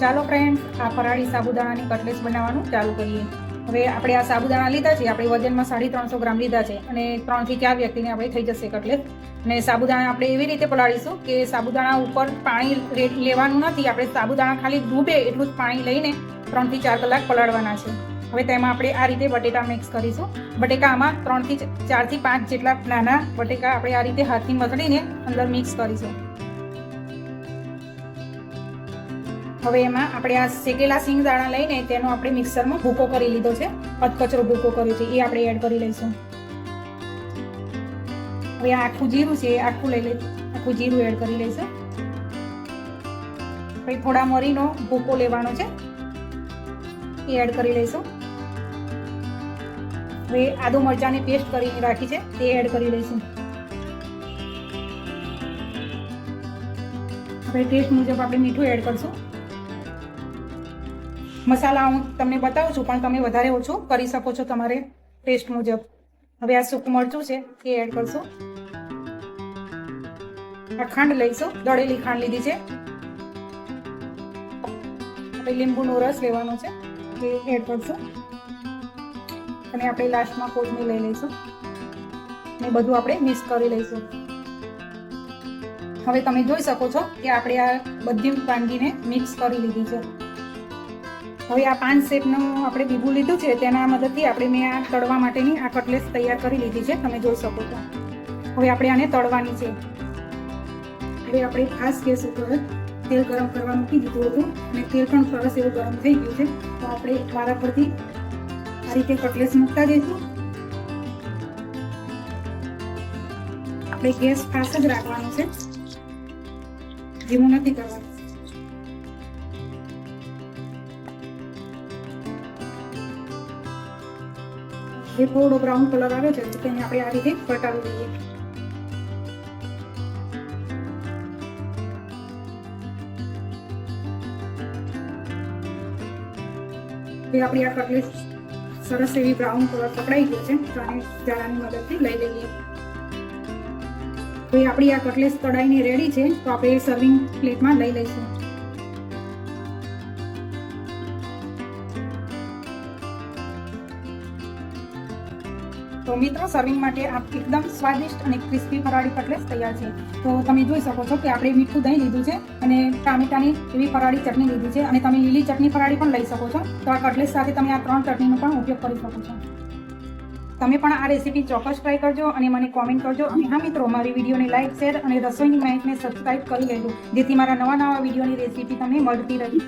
ચાલો ફ્રેન્ડ્સ, આ ફરાળી સાબુદાણાની કટલેસ બનાવવાનું ચાલુ કરીએ. હવે આપણે આ સાબુદાણા લીધા છે, આપણે વજનમાં 350 ગ્રામ લીધા છે અને 3 થી 4 વ્યક્તિને આપણે થઈ જશે કટલેસ. અને સાબુદાણા આપણે એવી રીતે પલાળીશું કે સાબુદાણા ઉપર પાણી લેવાનું નથી. આપણે સાબુદાણા ખાલી ડૂબે એટલું જ પાણી લઈને 3 થી 4 કલાક પલાળવાના છે. હવે તેમાં આપણે આ રીતે બટેટા મિક્સ કરીશું. બટેકા આમાં 4 થી 5 જેટલા નાના બટેકા આપણે આ રીતે હાથથી મસળીને અંદર મિક્સ કરીશું. હવે એમાં આપણે આ શેકેલા સિંગદાણા લઈને તેનો આપણે મિક્સરમાં ભૂકો કરી લીધો છે, અધકચરો ભૂકો કર્યો છે, એ આપણે એડ કરી લઈશું. હવે આ આખું જીરું છે, આખું જીરું એડ કરી લઈશું. પછી થોડા મરીનો ભૂકો લેવાનો છે, એ એડ કરી લઈશું. હવે આદુ મરચાંની પેસ્ટ કરીને રાખી છે, તે એડ કરી લઈશું. હવે ટેસ્ટ મુજબ આપણે મીઠું એડ કરશું. મસાલા હું તમને બતાવું છું, પણ તમે વધારે ઓછું કરી શકો છો તમારે ટેસ્ટ મુજબ. હવે આ સૂકું મરચું છે, એ એડ કરશું. આ ખાંડ લઈશું, દળેલી ખાંડ લીધી છે. આપણે લીંબુનો રસ લેવાનો છે, એ એડ કરશું. અને આપણે લાસ્ટમાં કોથમીર લઈ લઈશું અને બધું આપણે મિક્સ કરી લઈશું. હવે તમે જોઈ શકો છો કે આપણે આ બધી વાનગીને મિક્સ કરી લીધી છે. હવે આ 5 શેપનું આપણે બીબું લીધું છે, તેના મદદથી આપણે મેં આ તળવા માટેની આ કટલેસ તૈયાર કરી લીધી છે, તમે જોઈ શકો છો. હવે આપણે આને તળવાની છે. હવે આપણે ખાસ ગેસ ઉપર તેલ ગરમ કરવા મૂકી દીધું હતું અને તેલ પણ સરસ એવું ગરમ થઈ ગયું છે. તો આપણે વારા પરથી આ રીતે કટલેસ મૂકતા જઈશું. આપણે ગેસ ફાસ્ટ જ રાખવાનો છે, ધીમું નથી કરવાનું. જે થોડો બ્રાઉન કલર આવ્યો છે તો તેને આપણે આ રીતે પલટાવી દઈએ. તે આપણી આ કટલેસ સરસ એવી બ્રાઉન કલર પકડાઈ ગયો છે, તો આને જાળાની મદદથી લઈ લઈએ. તો આપણી આ કટલેસ તળાઈને રેડી છે, તો આપણે સર્વિંગ પ્લેટમાં લઈ લઈશું. તો મિત્રો, સર્વિંગ માટે આ એકદમ સ્વાદિષ્ટ અને ક્રિસ્પી ફરાળી કટલેસ તૈયાર છે. તો તમે જોઈ શકો છો કે આપણે મીઠું દહીં લીધું છે અને ટામેટાની એવી ફરાળી ચટણી લીધી છે, અને તમે લીલી ચટણી ફરાળી પણ લઈ શકો છો. તો આ કટલેસ સાથે તમે આ 3 ચટણીનો પણ ઉપયોગ કરી શકો છો. તમે પણ આ રેસીપી ચોક્કસ ટ્રાય કરજો અને મને કોમેન્ટ કરજો. અને હા મિત્રો, મારી વિડીયોને લાઇક, શેર અને રસોઈની માહિતીને સબસ્ક્રાઇબ કરી લેજો, જેથી મારા નવા વિડીયોની રેસીપી તમને મળતી રહી.